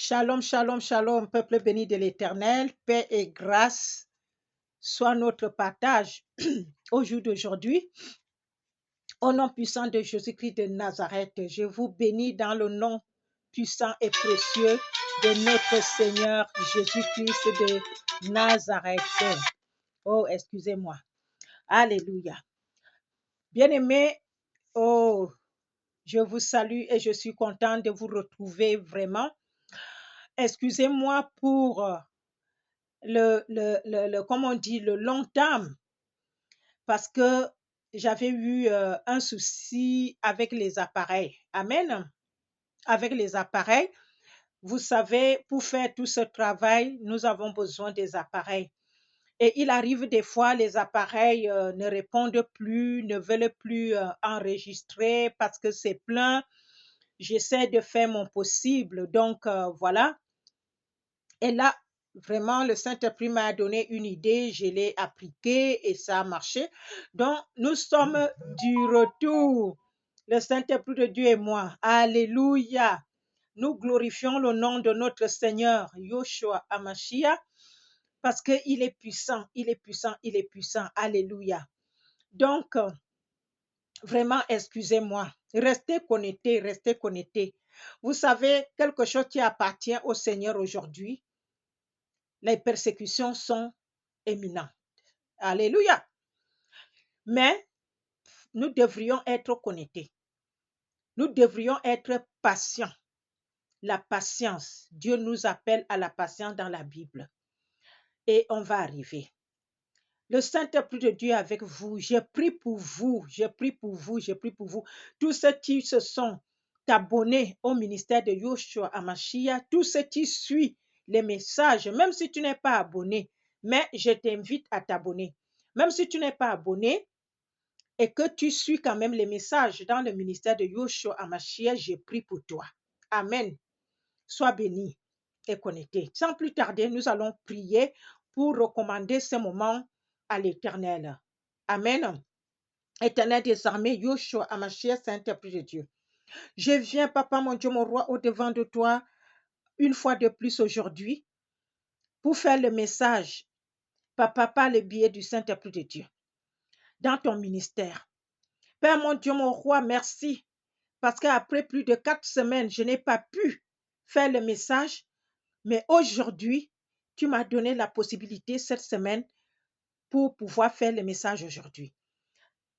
Shalom, shalom, shalom, peuple béni de l'Éternel, paix et grâce soient notre partage au jour d'aujourd'hui. Au nom puissant de Jésus-Christ de Nazareth, je vous bénis dans le nom puissant et précieux de notre Seigneur Jésus-Christ de Nazareth. Oh, excusez-moi. Alléluia. Bien-aimés, oh, je vous salue et je suis content de vous retrouver vraiment. Excusez-moi pour comment on dit, le long terme, parce que j'avais eu un souci avec les appareils. Amen. Avec les appareils, vous savez, pour faire tout ce travail, nous avons besoin des appareils. Et il arrive des fois, les appareils ne répondent plus, ne veulent plus enregistrer parce que c'est plein. J'essaie de faire mon possible. Donc, voilà. Et là, vraiment, le Saint-Esprit m'a donné une idée, je l'ai appliquée et ça a marché. Donc, nous sommes du retour, le Saint-Esprit de Dieu et moi. Alléluia. Nous glorifions le nom de notre Seigneur, Yoshua Hamashiach, parce qu'il est puissant, il est puissant, il est puissant. Alléluia. Donc, vraiment, excusez-moi. Restez connectés, restez connectés. Vous savez, quelque chose qui appartient au Seigneur aujourd'hui, les persécutions sont éminentes. Alléluia. Mais nous devrions être connectés. Nous devrions être patients. La patience. Dieu nous appelle à la patience dans la Bible. Et on va arriver. Le Saint-Esprit de Dieu est avec vous. Je prie pour vous. Je prie pour vous. Je prie pour vous. Tous ceux qui se sont abonnés au ministère de Yoshua Hamashiach, tous ceux qui suivent les messages, même si tu n'es pas abonné, mais je t'invite à t'abonner. Même si tu n'es pas abonné et que tu suis quand même les messages dans le ministère de Yoshua Hamashiach, je prie pour toi. Amen. Sois béni et connecté. Sans plus tarder, nous allons prier pour recommander ce moment à l'Éternel. Amen. Éternel des armées, Yoshua Hamashiach, Saint-Esprit de Dieu. Je viens, Papa, mon Dieu, mon roi, au-devant de toi, une fois de plus aujourd'hui, pour faire le message, Papa, par le biais du Saint-Esprit de Dieu, dans ton ministère. Père, mon Dieu, mon roi, merci, parce qu'après plus de 4 semaines, je n'ai pas pu faire le message, mais aujourd'hui, tu m'as donné la possibilité cette semaine pour pouvoir faire le message aujourd'hui.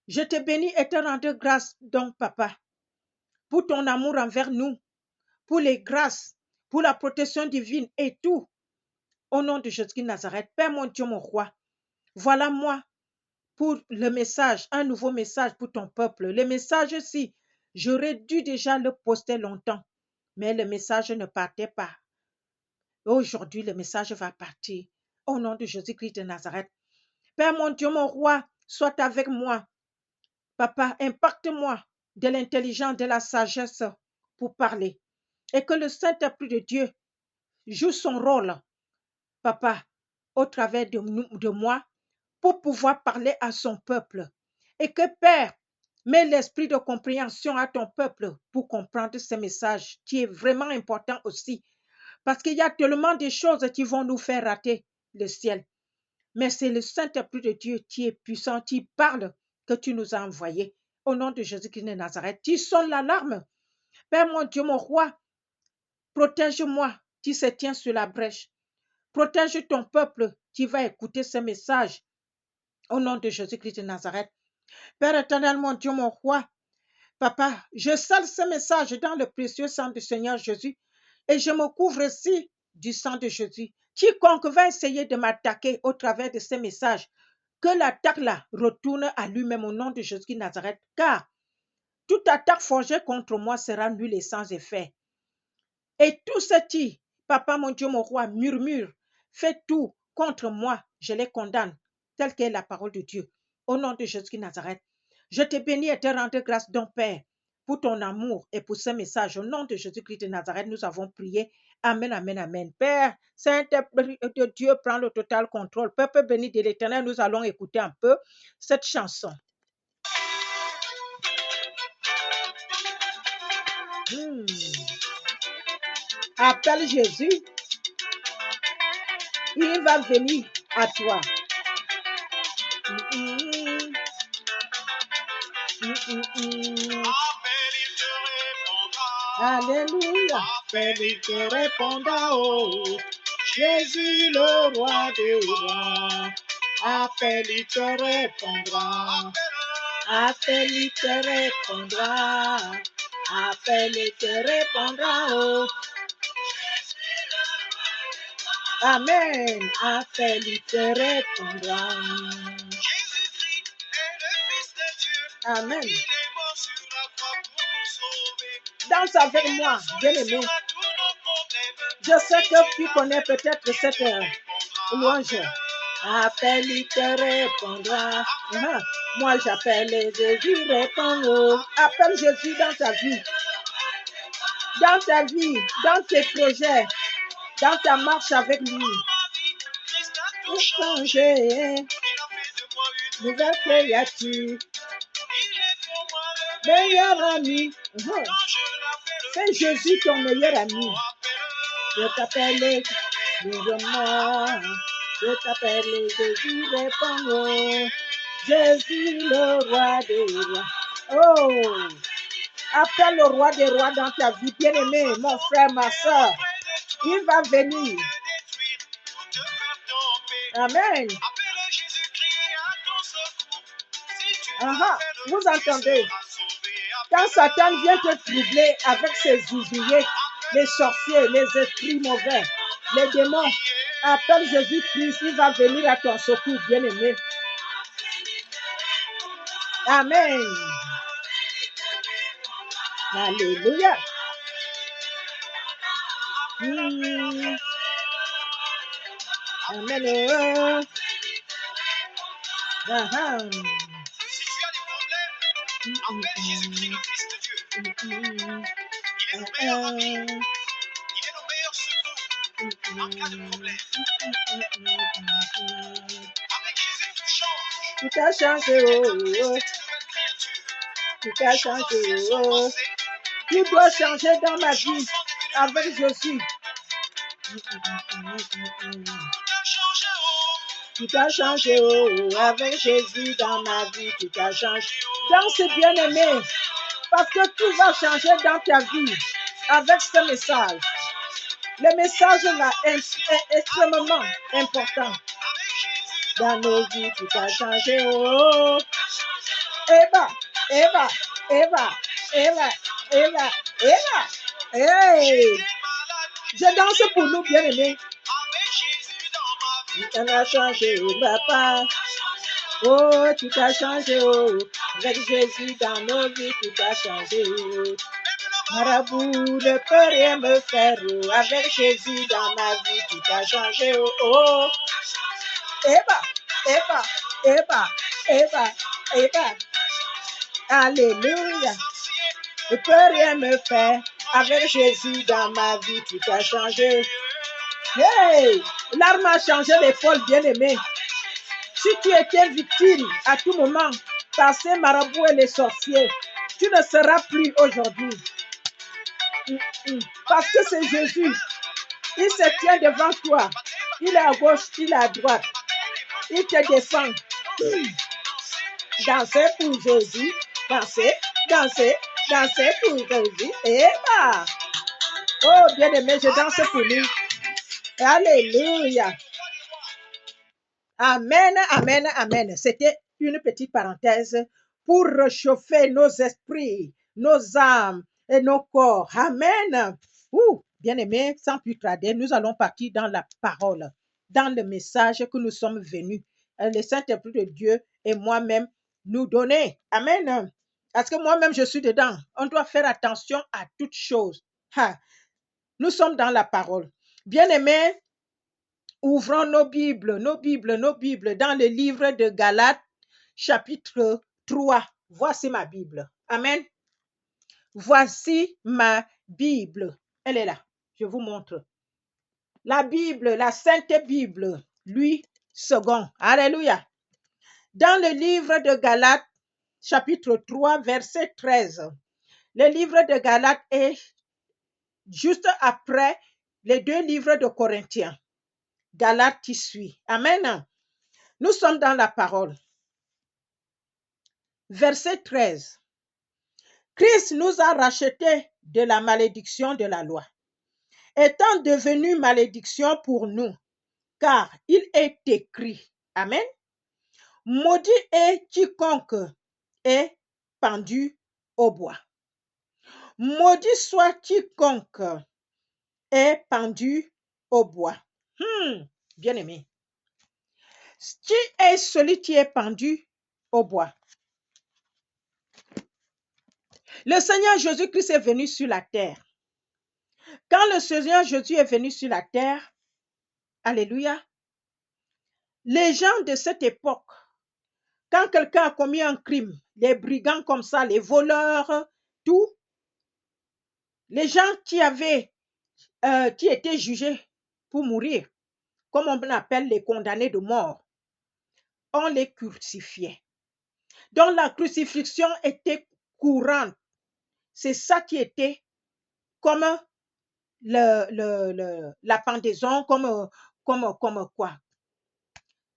Je te bénis et te rends grâce, donc, Papa, pour ton amour envers nous, pour les grâces, pour la protection divine et tout. Au nom de Jésus de Nazareth, Père mon Dieu, mon roi, voilà moi pour le message, un nouveau message pour ton peuple. Le message-ci, j'aurais dû déjà le poster longtemps, mais le message ne partait pas. Aujourd'hui, le message va partir. Au nom de Jésus-Christ de Nazareth. Père mon Dieu, mon roi, sois avec moi. Papa, impacte-moi de l'intelligence, de la sagesse pour parler. Et que le Saint-Esprit de Dieu joue son rôle, Papa, au travers de moi, pour pouvoir parler à son peuple. Et que Père, mets l'esprit de compréhension à ton peuple pour comprendre ce message qui est vraiment important aussi. Parce qu'il y a tellement de choses qui vont nous faire rater le ciel. Mais c'est le Saint-Esprit de Dieu qui est puissant, qui parle, que tu nous as envoyé. Au nom de Jésus-Christ de Nazareth, qui sonne l'alarme. Père mon Dieu, mon roi, protège-moi qui se tient sur la brèche. Protège ton peuple qui va écouter ce message. Au nom de Jésus-Christ de Nazareth. Père éternel, mon Dieu, mon roi, Papa, je scelle ce message dans le précieux sang du Seigneur Jésus et je me couvre ici du sang de Jésus. Quiconque va essayer de m'attaquer au travers de ce message, que l'attaque là retourne à lui-même au nom de Jésus de Nazareth, car toute attaque forgée contre moi sera nulle et sans effet. Et tout ce qui, Papa mon Dieu, mon roi, murmure, fait tout contre moi, je les condamne, telle qu'est la parole de Dieu. Au nom de Jésus de Nazareth, je te bénis et te rends grâce, donc Père, pour ton amour et pour ce message. Au nom de Jésus-Christ de Nazareth, nous avons prié. Amen, amen, amen. Père, Saint-Esprit de Dieu, prend le total contrôle. Peuple béni de l'Éternel, nous allons écouter un peu cette chanson. Appelle Jésus. Il va venir à toi. Alléluia. Appelle, il te répondra. Oh, Jésus, le roi des rois. Appelle, il te répondra. Appelle, il te répondra. Appelle, il te répondra. Oh. Amen. Appelle, il te répondra. Jésus-Christ est le Fils de Dieu. Amen. Il est mort sur la croix pour nous sauver. Danse avec moi, bien-aimé. Je sais que tu connais peut-être cette louange. Appelle, il te répondra. Moi, j'appelle Jésus, réponds. Appelle Jésus dans ta vie. Dans ta vie, dans tes projets, dans ta marche avec lui. Pour changer, nouvelle créature, meilleur ami. Fais Jésus ton meilleur ami. Je t'appelle, dis-moi. Je t'appelle Jésus, réponds. Jésus, le roi des rois. Oh, appelle le roi des rois dans ta vie, bien-aimé, mon frère, ma soeur. Il va venir. Amen. Vous entendez? Quand Satan vient te troubler avec ses ouvriers, les sorciers, les esprits mauvais, les démons, appelle Jésus-Christ, il va venir à ton secours, bien-aimé. Amen. Alléluia. Amen. Si tu as des problèmes, appelle Jésus-Christ, le Fils de Dieu. Il est le meilleur ami. Il est le meilleur secours en cas de problème. Avec Jésus, tout change. Tout a changé. Tout a changé. Tout doit changer dans ma vie avec Jésus. Tout a changé, avec Jésus dans ma vie, tout a changé. Danse, bien-aimé, parce que tout va changer dans ta vie avec ce message. Le message là est extrêmement important. Dans nos vies, tout a changé. Oh. Eva. Hey. Je danse pour nous, bien-aimés. Tout a changé, papa. Oh, tout a changé, oh. Avec Jésus dans nos vies, tout a changé. Marabout ne peut rien me faire, oh. Avec Jésus dans ma vie, tout a changé, oh. Eva. Alléluia. Ne peut rien me faire. Avec Jésus dans ma vie, tout a changé. Hey! L'arme a changé l'épaule, bien-aimé. Si tu étais victime à tout moment par ces marabouts et les sorciers, tu ne seras plus aujourd'hui. Parce que c'est Jésus. Il se tient devant toi. Il est à gauche, il est à droite. Il te défend. Dansez pour Jésus. Dansez pour Jésus. Et bah! Oh, bien-aimé, je danse pour lui. Alléluia. Amen. C'était une petite parenthèse pour réchauffer nos esprits, nos âmes et nos corps. Amen. Bien-aimé, sans plus tarder, nous allons partir dans la parole, dans le message que nous sommes venus, le Saint-Esprit de Dieu et moi-même nous donner. Amen. Parce que moi-même, je suis dedans. On doit faire attention à toutes choses. Nous sommes dans la parole. Bien-aimés, ouvrons nos Bibles dans le livre de Galates, chapitre 3. Voici ma Bible. Amen. Voici ma Bible. Elle est là. Je vous montre. La Bible, la Sainte Bible, Louis II. Alléluia. Dans le livre de Galates, chapitre 3, verset 13. Le livre de Galates est juste après les 2 livres de Corinthiens. Galates qui suit. Amen. Nous sommes dans la parole. Verset 13. Christ nous a rachetés de la malédiction de la loi, étant devenu malédiction pour nous, car il est écrit. Amen. Maudit est quiconque est pendu au bois. Maudit soit quiconque est pendu au bois. Bien-aimé. Qui est celui qui est pendu au bois? Le Seigneur Jésus-Christ est venu sur la terre. Quand le Seigneur Jésus est venu sur la terre, alléluia, les gens de cette époque, quand quelqu'un a commis un crime, les brigands comme ça, les voleurs, tout, les gens qui étaient jugés pour mourir, comme on appelle les condamnés de mort, on les crucifiait. Donc la crucifixion était courante. C'est ça qui était comme la pendaison, comme quoi?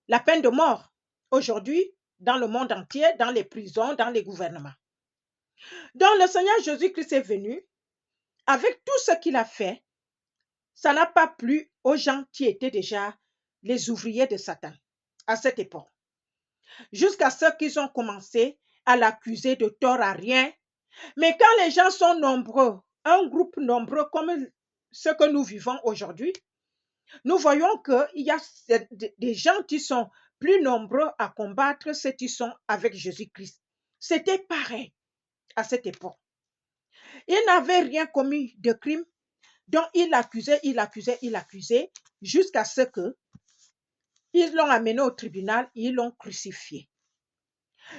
La peine de mort. Aujourd'hui, dans le monde entier, dans les prisons, dans les gouvernements. Donc le Seigneur Jésus-Christ est venu, avec tout ce qu'il a fait, ça n'a pas plu aux gens qui étaient déjà les ouvriers de Satan à cette époque. Jusqu'à ce qu'ils ont commencé à l'accuser de tort à rien. Mais quand les gens sont nombreux, un groupe nombreux comme ce que nous vivons aujourd'hui, nous voyons qu'il y a des gens qui sont plus nombreux à combattre ceux qui sont avec Jésus-Christ. C'était pareil à cette époque. Il n'avait rien commis de crime, donc il accusait, jusqu'à ce que ils l'ont amené au tribunal, ils l'ont crucifié.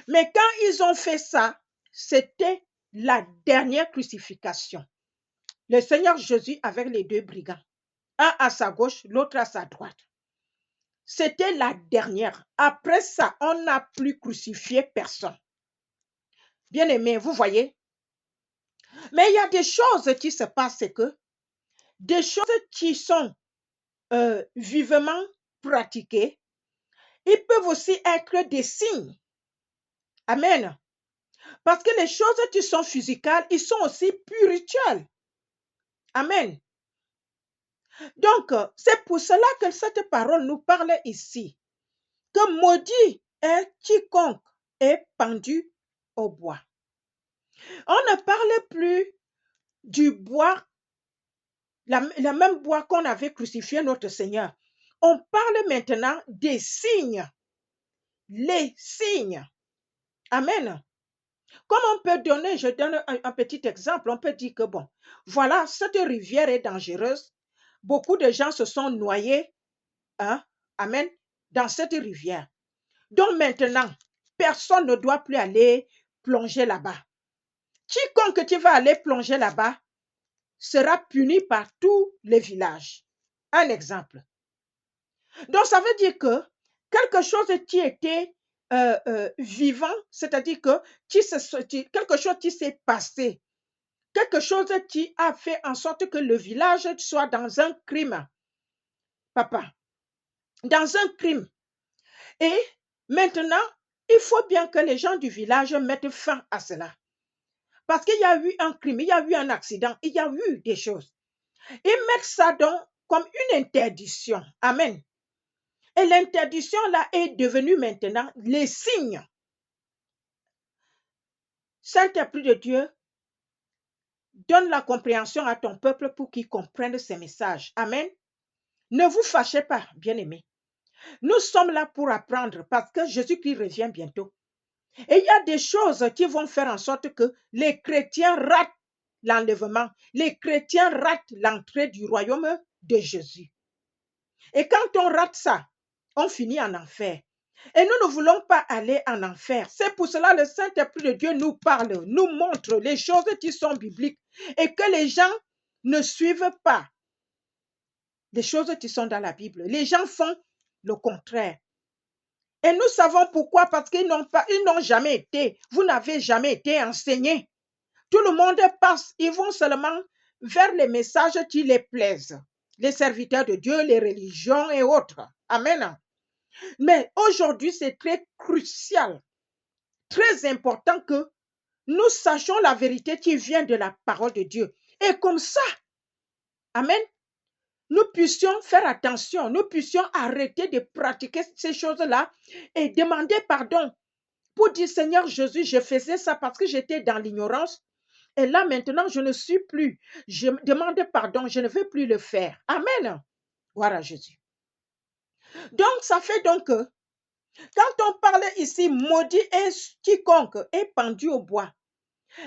Mais quand ils ont fait ça, c'était la dernière crucifixion. Le Seigneur Jésus avec les 2 brigands, un à sa gauche, l'autre à sa droite. C'était la dernière. Après ça, on n'a plus crucifié personne. Bien aimé, vous voyez. Mais il y a des choses qui se passent, c'est que des choses qui sont vivement pratiquées, ils peuvent aussi être des signes. Amen. Parce que les choses qui sont physiques, ils sont aussi spirituelles. Amen. Donc, c'est pour cela que cette parole nous parle ici. Que maudit est quiconque est pendu au bois. On ne parle plus du bois, la même bois qu'on avait crucifié notre Seigneur. On parle maintenant des signes. Les signes. Amen. Comme on peut donner, je donne un petit exemple, on peut dire que bon, voilà, cette rivière est dangereuse. Beaucoup de gens se sont noyés, amen, dans cette rivière. Donc maintenant, personne ne doit plus aller plonger là-bas. Quiconque qui va aller plonger là-bas sera puni par tous les villages. Un exemple. Donc ça veut dire que quelque chose qui était vivant, c'est-à-dire que quelque chose qui s'est passé, quelque chose qui a fait en sorte que le village soit dans un crime. Papa, dans un crime. Et maintenant, il faut bien que les gens du village mettent fin à cela. Parce qu'il y a eu un crime, il y a eu un accident, il y a eu des choses. Ils mettent ça donc comme une interdiction. Amen. Et l'interdiction là est devenue maintenant les signes. Saint-Esprit de Dieu, donne la compréhension à ton peuple pour qu'il comprenne ces messages. Amen. Ne vous fâchez pas, bien-aimés. Nous sommes là pour apprendre parce que Jésus-Christ revient bientôt. Et il y a des choses qui vont faire en sorte que les chrétiens ratent l'enlèvement. Les chrétiens ratent l'entrée du royaume de Jésus. Et quand on rate ça, on finit en enfer. Et nous ne voulons pas aller en enfer. C'est pour cela que le Saint-Esprit de Dieu nous parle, nous montre les choses qui sont bibliques et que les gens ne suivent pas les choses qui sont dans la Bible. Les gens font le contraire. Et nous savons pourquoi, parce qu'ils n'ont jamais été, vous n'avez jamais été enseignés. Tout le monde passe, ils vont seulement vers les messages qui les plaisent, les serviteurs de Dieu, les religions et autres. Amen. Mais aujourd'hui, c'est très crucial, très important que nous sachions la vérité qui vient de la parole de Dieu. Et comme ça, amen, nous puissions faire attention, nous puissions arrêter de pratiquer ces choses-là et demander pardon pour dire, Seigneur Jésus, je faisais ça parce que j'étais dans l'ignorance. Et là, maintenant, je ne suis plus. Je demande pardon, je ne veux plus le faire. Amen. Voilà Jésus. Donc, ça fait donc que, quand on parle ici, maudit est quiconque est pendu au bois.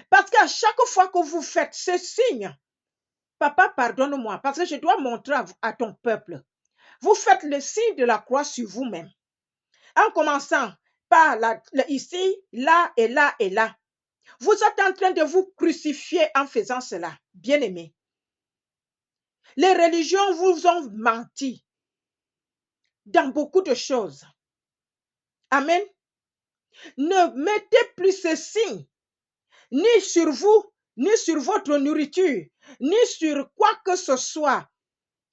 Parce qu'à chaque fois que vous faites ce signe, papa, pardonne-moi, parce que je dois montrer à ton peuple. Vous faites le signe de la croix sur vous-même. En commençant par ici, là et là et là. Vous êtes en train de vous crucifier en faisant cela, bien-aimés. Les religions vous ont menti dans beaucoup de choses. Amen. Ne mettez plus ce signe, ni sur vous, ni sur votre nourriture, ni sur quoi que ce soit.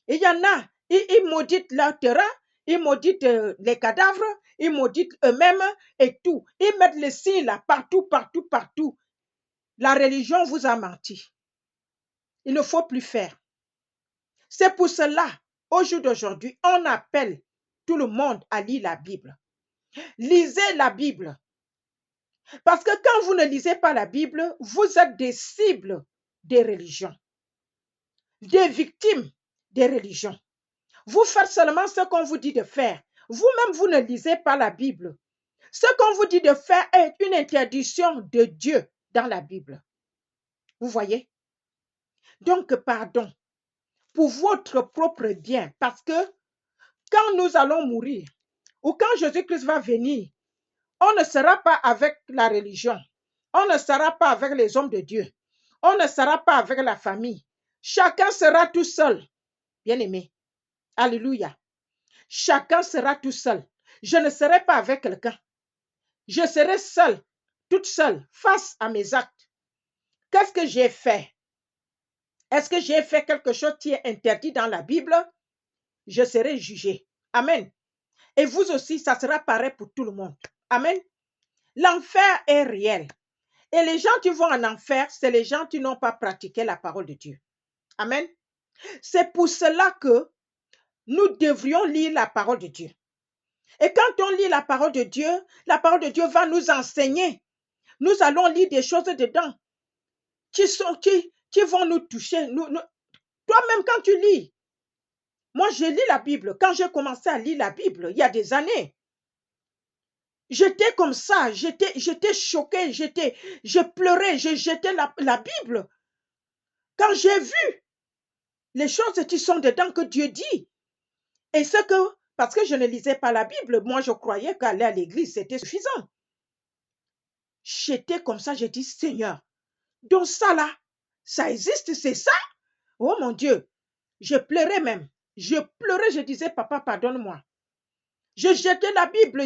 Il y en a, ils mauditent leur terrain, ils mauditent les cadavres, ils mauditent eux-mêmes et tout. Ils mettent les signes là, partout, partout, partout. La religion vous a menti. Il ne faut plus faire. C'est pour cela, au jour d'aujourd'hui, on appelle tout le monde à lire la Bible. Lisez la Bible. Parce que quand vous ne lisez pas la Bible, vous êtes des cibles des religions, des victimes des religions. Vous faites seulement ce qu'on vous dit de faire. Vous-même, vous ne lisez pas la Bible. Ce qu'on vous dit de faire est une interdiction de Dieu dans la Bible. Vous voyez? Donc, pardon, pour votre propre bien, parce que quand nous allons mourir, ou quand Jésus-Christ va venir, on ne sera pas avec la religion, on ne sera pas avec les hommes de Dieu, on ne sera pas avec la famille. Chacun sera tout seul, bien-aimé. Alléluia. Chacun sera tout seul. Je ne serai pas avec quelqu'un. Je serai seule, toute seule, face à mes actes. Qu'est-ce que j'ai fait? Est-ce que j'ai fait quelque chose qui est interdit dans la Bible? Je serai jugé. Amen. Et vous aussi, ça sera pareil pour tout le monde. Amen. L'enfer est réel. Et les gens qui vont en enfer, c'est les gens qui n'ont pas pratiqué la parole de Dieu. Amen. C'est pour cela que nous devrions lire la parole de Dieu. Et quand on lit la parole de Dieu va nous enseigner. Nous allons lire des choses dedans qui vont nous toucher. Toi-même, quand tu lis, moi, je lis la Bible. Quand j'ai commencé à lire la Bible, il y a des années, j'étais comme ça, j'étais choquée, je pleurais, j'étais la Bible. Quand j'ai vu les choses qui sont dedans que Dieu dit, et ce que, parce que je ne lisais pas la Bible, moi je croyais qu'aller à l'église c'était suffisant. J'étais comme ça, j'ai dit Seigneur, donc ça là, ça existe, c'est ça? Oh mon Dieu, je pleurais même, je disais papa pardonne-moi. Je jetais la Bible,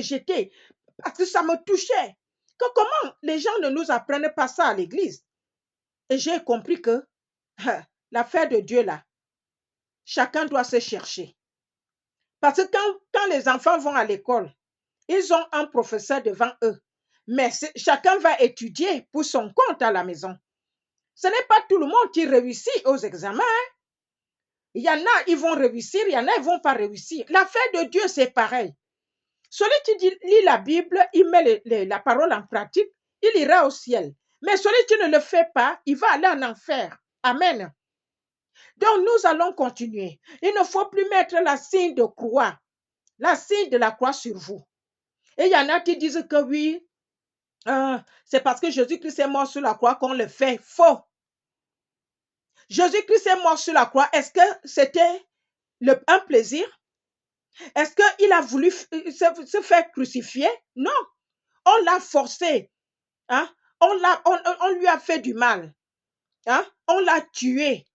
parce que ça me touchait. Que comment les gens ne nous apprennent pas ça à l'église? Et j'ai compris que l'affaire de Dieu là, chacun doit se chercher. Parce que quand les enfants vont à l'école, ils ont un professeur devant eux. Mais chacun va étudier pour son compte à la maison. Ce n'est pas tout le monde qui réussit aux examens. Il y en a, ils vont réussir, il y en a, ils ne vont pas réussir. L'affaire de Dieu, c'est pareil. Celui qui lit la Bible, il met la parole en pratique, il ira au ciel. Mais celui qui ne le fait pas, il va aller en enfer. Amen. Donc, nous allons continuer. Il ne faut plus mettre la signe de croix, la signe de la croix sur vous. Et il y en a qui disent que oui, c'est parce que Jésus-Christ est mort sur la croix qu'on le fait. Faux. Jésus-Christ est mort sur la croix. Est-ce que c'était un plaisir? Est-ce qu'il a voulu se faire crucifier? Non. On l'a forcé. Hein? On lui a fait du mal. Hein? On l'a tué.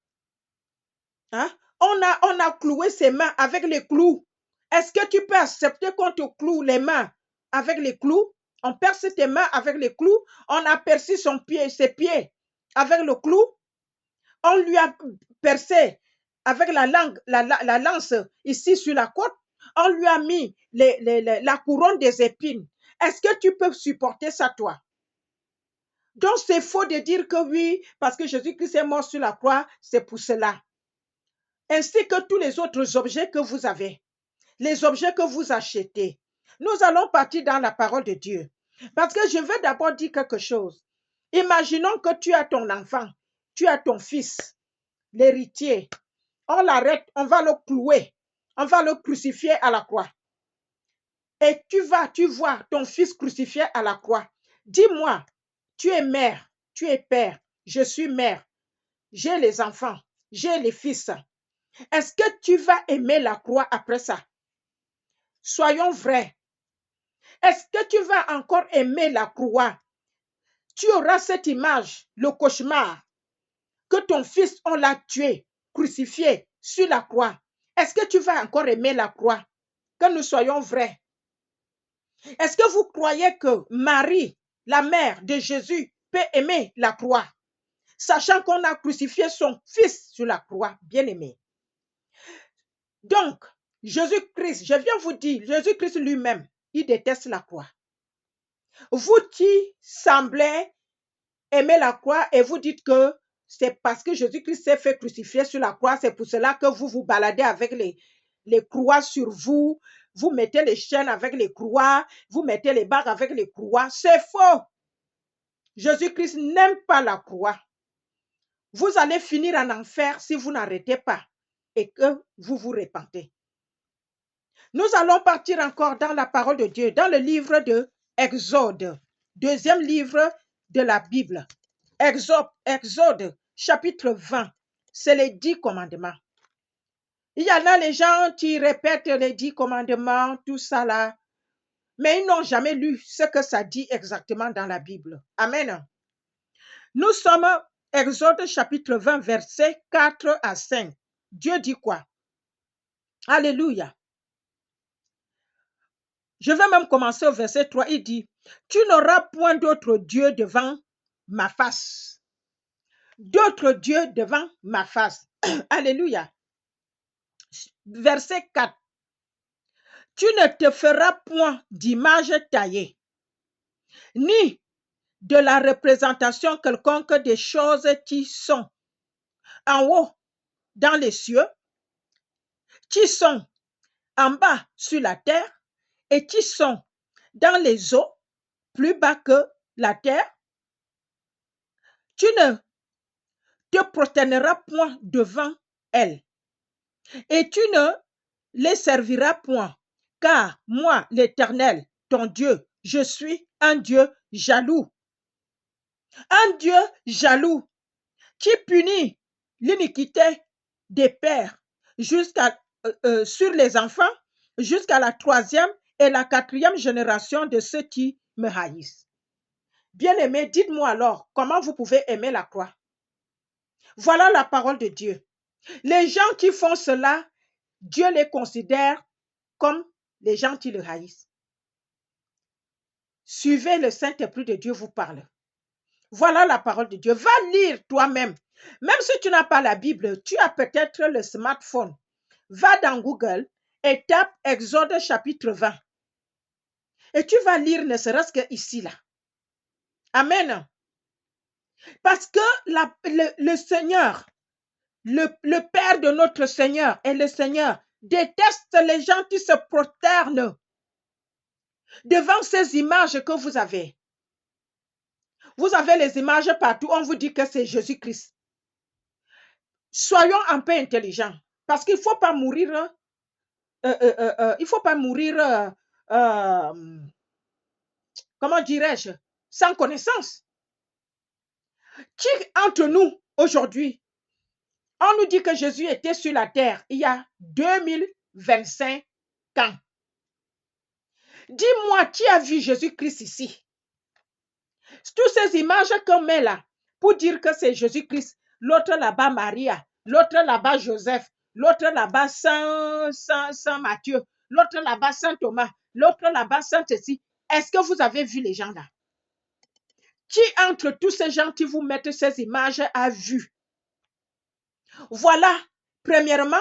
Hein? On a cloué ses mains avec les clous. Est-ce que tu peux accepter qu'on te cloue les mains avec les clous? On perce tes mains avec les clous. On a percé ses pieds avec le clou. On lui a percé avec la langue, la lance ici sur la côte. On lui a mis la couronne des épines. Est-ce que tu peux supporter ça, toi? Donc, c'est faux de dire que oui, parce que Jésus-Christ est mort sur la croix, c'est pour cela. Ainsi que tous les autres objets que vous avez, les objets que vous achetez. Nous allons partir dans la parole de Dieu. Parce que je veux d'abord dire quelque chose. Imaginons que tu as ton enfant, tu as ton fils, l'héritier. On l'arrête, on va le clouer, on va le crucifier à la croix. Et tu vois ton fils crucifié à la croix. Dis-moi, tu es mère, tu es père, je suis mère, j'ai les enfants, j'ai les fils. Est-ce que tu vas aimer la croix après ça? Soyons vrais. Est-ce que tu vas encore aimer la croix? Tu auras cette image, le cauchemar, que ton fils, on l'a tué, crucifié sur la croix. Est-ce que tu vas encore aimer la croix? Que nous soyons vrais. Est-ce que vous croyez que Marie, la mère de Jésus, peut aimer la croix, sachant qu'on a crucifié son fils sur la croix, bien aimé? Donc, Jésus-Christ, je viens vous dire, Jésus-Christ lui-même, il déteste la croix. Vous qui semblez aimer la croix et vous dites que c'est parce que Jésus-Christ s'est fait crucifier sur la croix, c'est pour cela que vous vous baladez avec les croix sur vous, vous mettez les chaînes avec les croix, vous mettez les bagues avec les croix. C'est faux. Jésus-Christ n'aime pas la croix. Vous allez finir en enfer si vous n'arrêtez pas et que vous vous repentez. Nous allons partir encore dans la parole de Dieu, dans le livre de Exode, deuxième livre de la Bible. Exode, chapitre 20, c'est les 10 commandements. Il y en a les gens qui répètent les 10 commandements, tout ça là, mais ils n'ont jamais lu ce que ça dit exactement dans la Bible. Amen. Nous sommes Exode chapitre 20, versets 4 à 5. Dieu dit quoi? Alléluia. Je vais même commencer au verset 3. Il dit, tu n'auras point d'autre Dieu devant ma face. D'autres dieux devant ma face. Alléluia. Verset 4. Tu ne te feras point d'image taillée, ni de la représentation quelconque des choses qui sont en haut dans les cieux, qui sont en bas sur la terre et qui sont dans les eaux plus bas que la terre. Tu ne te prosterneras point devant elles et tu ne les serviras point, car moi, l'Éternel, ton Dieu, je suis un Dieu jaloux. Un Dieu jaloux qui punit l'iniquité des pères sur les enfants jusqu'à la 3e et la 4e génération de ceux qui me haïssent. Bien-aimés, dites-moi alors, comment vous pouvez aimer la croix? Voilà la parole de Dieu. Les gens qui font cela, Dieu les considère comme les gens qui le haïssent. Suivez le Saint-Esprit de Dieu vous parle. Voilà la parole de Dieu. Va lire toi-même. Même si tu n'as pas la Bible, tu as peut-être le smartphone. Va dans Google et tape Exode chapitre 20. Et tu vas lire ne serait-ce que ici, là. Amen. Parce que le Seigneur, le Père de notre Seigneur et le Seigneur déteste les gens qui se prosternent devant ces images que vous avez. Vous avez les images partout, on vous dit que c'est Jésus-Christ. Soyons un peu intelligents, parce qu'il ne faut pas mourir, comment dirais-je, sans connaissance. Qui entre nous aujourd'hui, on nous dit que Jésus était sur la terre il y a 2025 ans. Dis-moi, qui a vu Jésus-Christ ici? Toutes ces images qu'on met là, pour dire que c'est Jésus-Christ, l'autre là-bas Maria, l'autre là-bas Joseph, l'autre là-bas Saint Matthieu, l'autre là-bas Saint Thomas, l'autre là-bas Saint Cécile. Est-ce que vous avez vu les gens là? Qui entre tous ces gens qui vous mettent ces images a vu Voilà, premièrement,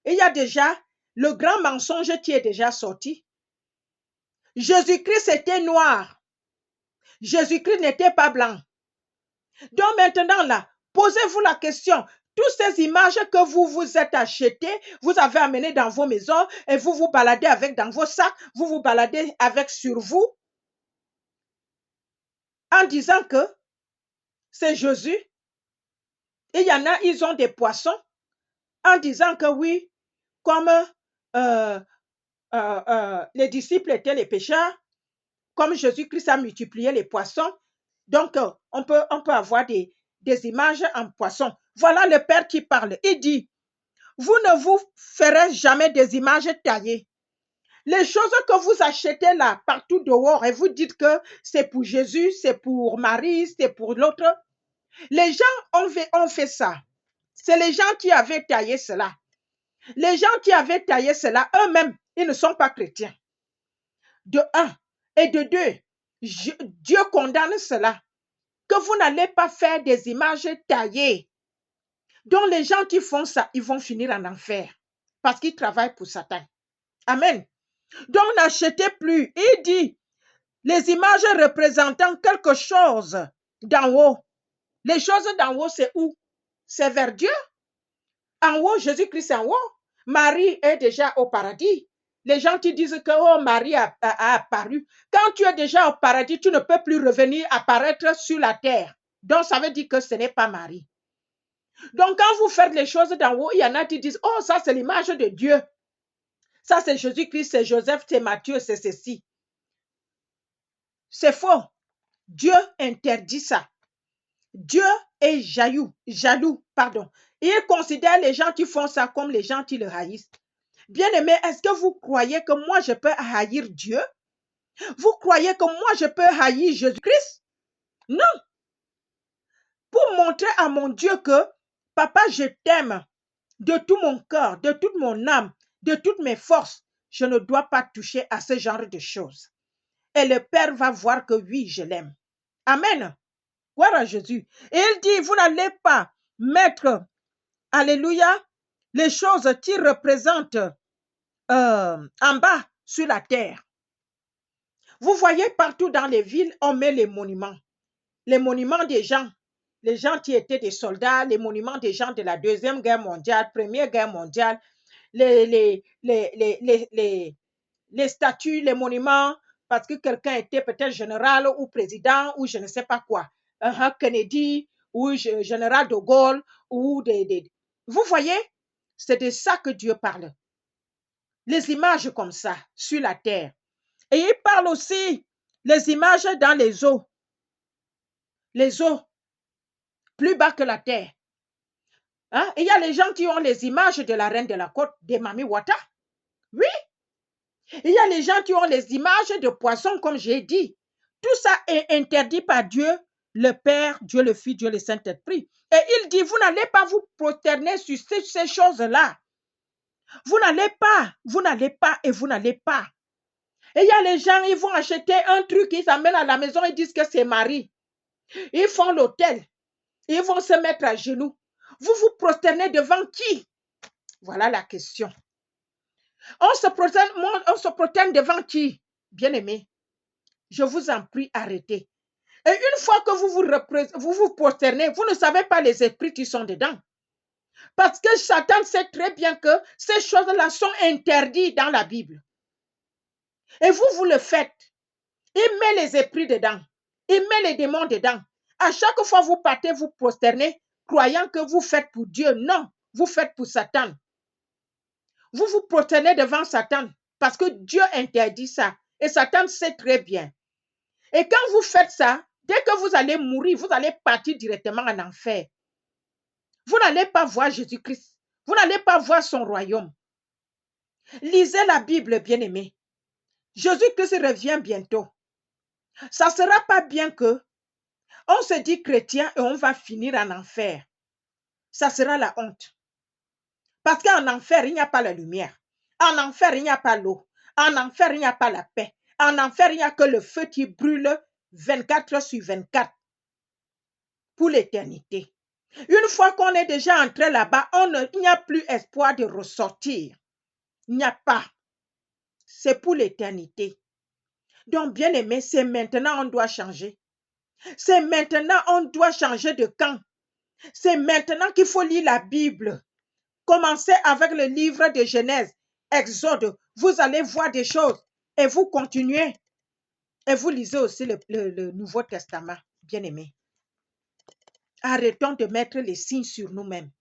il y a déjà le grand mensonge qui est déjà sorti. Jésus-Christ était noir. Jésus-Christ n'était pas blanc. Donc maintenant là, posez-vous la question. Toutes ces images que vous vous êtes achetées, vous avez amenées dans vos maisons et vous vous baladez avec dans vos sacs, vous vous baladez avec sur vous en disant que c'est Jésus. Et il y en a, ils ont des poissons en disant que oui, comme les disciples étaient les pécheurs, comme Jésus-Christ a multiplié les poissons, donc on peut avoir des images en poisson. Voilà le Père qui parle. Il dit, vous ne vous ferez jamais des images taillées. Les choses que vous achetez là, partout dehors, et vous dites que c'est pour Jésus, c'est pour Marie, c'est pour l'autre. Les gens ont fait ça. C'est les gens qui avaient taillé cela. Les gens qui avaient taillé cela, eux-mêmes, ils ne sont pas chrétiens. De un. Et de deux, Dieu condamne cela. Que vous n'allez pas faire des images taillées. Donc les gens qui font ça, ils vont finir en enfer. Parce qu'ils travaillent pour Satan. Amen. Donc n'achetez plus. Il dit, les images représentant quelque chose d'en haut. Les choses d'en haut, c'est où? C'est vers Dieu. En haut, Jésus-Christ est en haut. Marie est déjà au paradis. Les gens qui disent que oh, Marie a apparu. Quand tu es déjà au paradis, tu ne peux plus revenir apparaître sur la terre. Donc, ça veut dire que ce n'est pas Marie. Donc, quand vous faites les choses d'en haut, il y en a qui disent, oh, ça, c'est l'image de Dieu. Ça, c'est Jésus-Christ, c'est Joseph, c'est Matthieu, c'est ceci. C'est faux. Dieu interdit ça. Dieu est jaloux, pardon. Il considère les gens qui font ça comme les gens qui le haïssent. Bien-aimé, est-ce que vous croyez que moi, je peux haïr Dieu? Vous croyez que moi, je peux haïr Jésus-Christ? Non. Pour montrer à mon Dieu que, papa, je t'aime de tout mon cœur, de toute mon âme, de toutes mes forces, je ne dois pas toucher à ce genre de choses. Et le Père va voir que oui, je l'aime. Amen. Gloire à Jésus. Et il dit, vous n'allez pas mettre, alléluia, les choses qui représentent en bas sur la terre. Vous voyez partout dans les villes, on met les monuments. Les monuments des gens. Les gens qui étaient des soldats, les monuments des gens de la Deuxième Guerre mondiale, Première Guerre mondiale, les statues, les monuments, parce que quelqu'un était peut-être général ou président ou je ne sais pas quoi. Kennedy ou général de Gaulle ou Vous voyez, c'est de ça que Dieu parle. Les images comme ça sur la terre. Et il parle aussi les images dans les eaux. Les eaux plus bas que la terre. Hein? Il y a les gens qui ont les images de la reine de la côte, de Mami Wata. Oui. Il y a les gens qui ont les images de poissons, comme j'ai dit. Tout ça est interdit par Dieu, le Père, Dieu le Fils, Dieu le Saint-Esprit. Et il dit, vous n'allez pas vous prosterner sur ces choses-là. Vous n'allez pas et vous n'allez pas. Et il y a les gens, ils vont acheter un truc, ils amènent à la maison, ils disent que c'est Marie. Ils font l'autel. Ils vont se mettre à genoux. Vous vous prosternez devant qui? Voilà la question. On se prosterne devant qui? Bien-aimé, je vous en prie, arrêtez. Et une fois que vous vous prosternez, vous ne savez pas les esprits qui sont dedans. Parce que Satan sait très bien que ces choses-là sont interdites dans la Bible. Et vous le faites. Il met les esprits dedans. Il met les démons dedans. À chaque fois vous partez, vous prosternez, croyant que vous faites pour Dieu. Non, vous faites pour Satan. Vous vous prosternez devant Satan parce que Dieu interdit ça. Et Satan sait très bien. Et quand vous faites ça, dès que vous allez mourir, vous allez partir directement en enfer. Vous n'allez pas voir Jésus-Christ. Vous n'allez pas voir son royaume. Lisez la Bible, bien-aimés. Jésus-Christ revient bientôt. Ça ne sera pas bien que on se dit chrétien et on va finir en enfer. Ça sera la honte. Parce qu'en enfer, il n'y a pas la lumière. En enfer, il n'y a pas l'eau. En enfer, il n'y a pas la paix. En enfer, il n'y a que le feu qui brûle 24 heures sur 24 pour l'éternité. Une fois qu'on est déjà entré là-bas, il n'y a plus espoir de ressortir. Il n'y a pas. C'est pour l'éternité. Donc, bien aimé, c'est maintenant on doit changer. C'est maintenant on doit changer de camp. C'est maintenant qu'il faut lire la Bible. Commencez avec le livre de Genèse, Exode. Vous allez voir des choses et vous continuez. Et vous lisez aussi le Nouveau Testament, bien aimé. Arrêtons de mettre les signes sur nous-mêmes.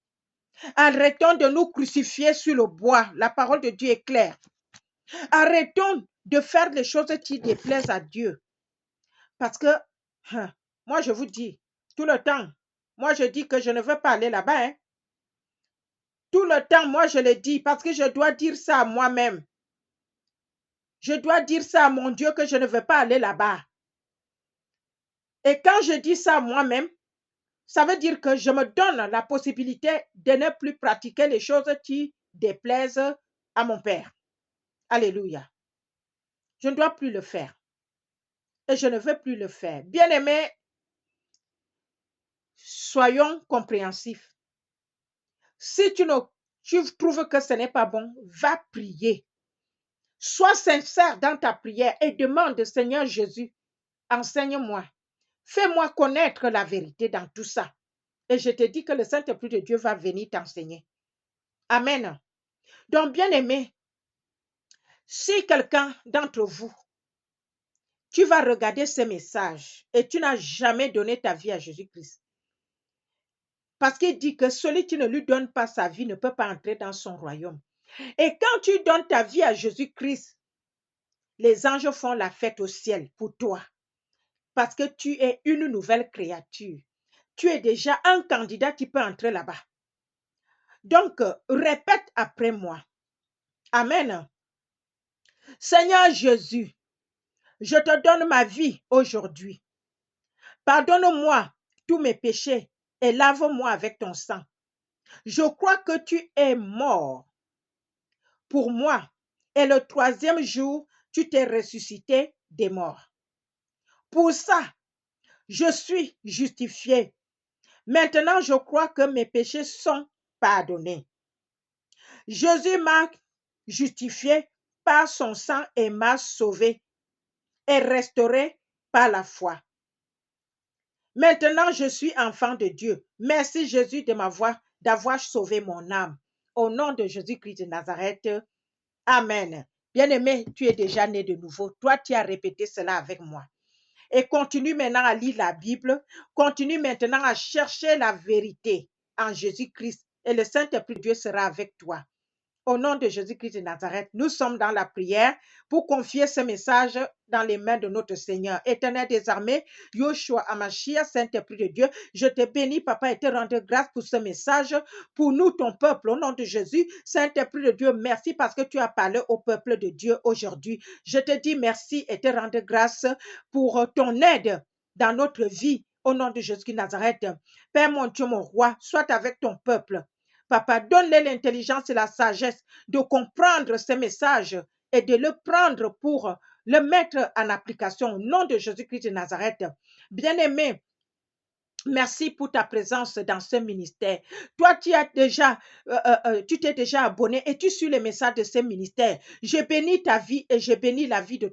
Arrêtons de nous crucifier sur le bois. La parole de Dieu est claire. Arrêtons de faire les choses qui déplaisent à Dieu. Parce que, moi je vous dis, tout le temps, moi je dis que je ne veux pas aller là-bas. Hein. Tout le temps, moi je le dis parce que je dois dire ça à moi-même. Je dois dire ça à mon Dieu que je ne veux pas aller là-bas. Et quand je dis ça à moi-même, ça veut dire que je me donne la possibilité de ne plus pratiquer les choses qui déplaisent à mon Père. Alléluia. Je ne dois plus le faire. Et je ne veux plus le faire. Bien-aimés, soyons compréhensifs. Si tu trouves que ce n'est pas bon, va prier. Sois sincère dans ta prière et demande, Seigneur Jésus, enseigne-moi. Fais-moi connaître la vérité dans tout ça. Et je te dis que le Saint-Esprit de Dieu va venir t'enseigner. Amen. Donc, bien-aimé, si quelqu'un d'entre vous, tu vas regarder ce message et tu n'as jamais donné ta vie à Jésus-Christ, parce qu'il dit que celui qui ne lui donne pas sa vie ne peut pas entrer dans son royaume. Et quand tu donnes ta vie à Jésus-Christ, les anges font la fête au ciel pour toi, parce que tu es une nouvelle créature. Tu es déjà un candidat qui peut entrer là-bas. Donc, répète après moi. Amen. Seigneur Jésus, je te donne ma vie aujourd'hui. Pardonne-moi tous mes péchés et lave-moi avec ton sang. Je crois que tu es mort pour moi et le troisième jour, tu t'es ressuscité des morts. Pour ça, je suis justifié. Maintenant, je crois que mes péchés sont pardonnés. Jésus m'a justifié par son sang et m'a sauvé et restauré par la foi. Maintenant, je suis enfant de Dieu. Merci Jésus d'avoir sauvé mon âme. Au nom de Jésus-Christ de Nazareth, Amen. Bien-aimé, tu es déjà né de nouveau. Toi, tu as répété cela avec moi. Et continue maintenant à lire la Bible. Continue maintenant à chercher la vérité en Jésus-Christ. Et le Saint-Esprit de Dieu sera avec toi. Au nom de Jésus-Christ de Nazareth, nous sommes dans la prière pour confier ce message dans les mains de notre Seigneur. Éternel des armées, Yoshua Amashia, Saint-Esprit de Dieu, je te bénis, Papa, et te rends grâce pour ce message, pour nous, ton peuple, au nom de Jésus. Saint-Esprit de Dieu, merci parce que tu as parlé au peuple de Dieu aujourd'hui. Je te dis merci et te rends grâce pour ton aide dans notre vie, au nom de Jésus de Nazareth. Père mon Dieu, mon roi, sois avec ton peuple. Papa, donne-les l'intelligence et la sagesse de comprendre ces messages et de le prendre pour le mettre en application au nom de Jésus-Christ de Nazareth. Bien-aimé, merci pour ta présence dans ce ministère. Toi, tu t'es déjà abonné et tu suis les messages de ce ministère. Je bénis ta vie et je bénis la vie de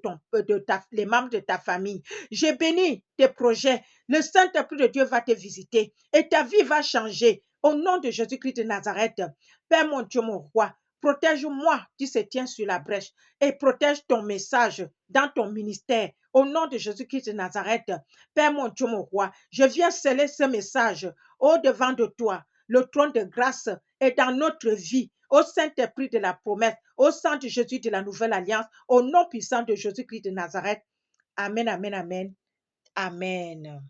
les membres de ta famille. Je bénis tes projets. Le Saint-Esprit de Dieu va te visiter et ta vie va changer. Au nom de Jésus-Christ de Nazareth, Père mon Dieu, mon roi, protège-moi qui se tient sur la brèche et protège ton message dans ton ministère. Au nom de Jésus-Christ de Nazareth, Père mon Dieu, mon roi, je viens sceller ce message au-devant de toi, le trône de grâce est dans notre vie, au Saint-Esprit de la promesse, au sang de Jésus de la nouvelle alliance, au nom puissant de Jésus-Christ de Nazareth. Amen, amen, amen. Amen.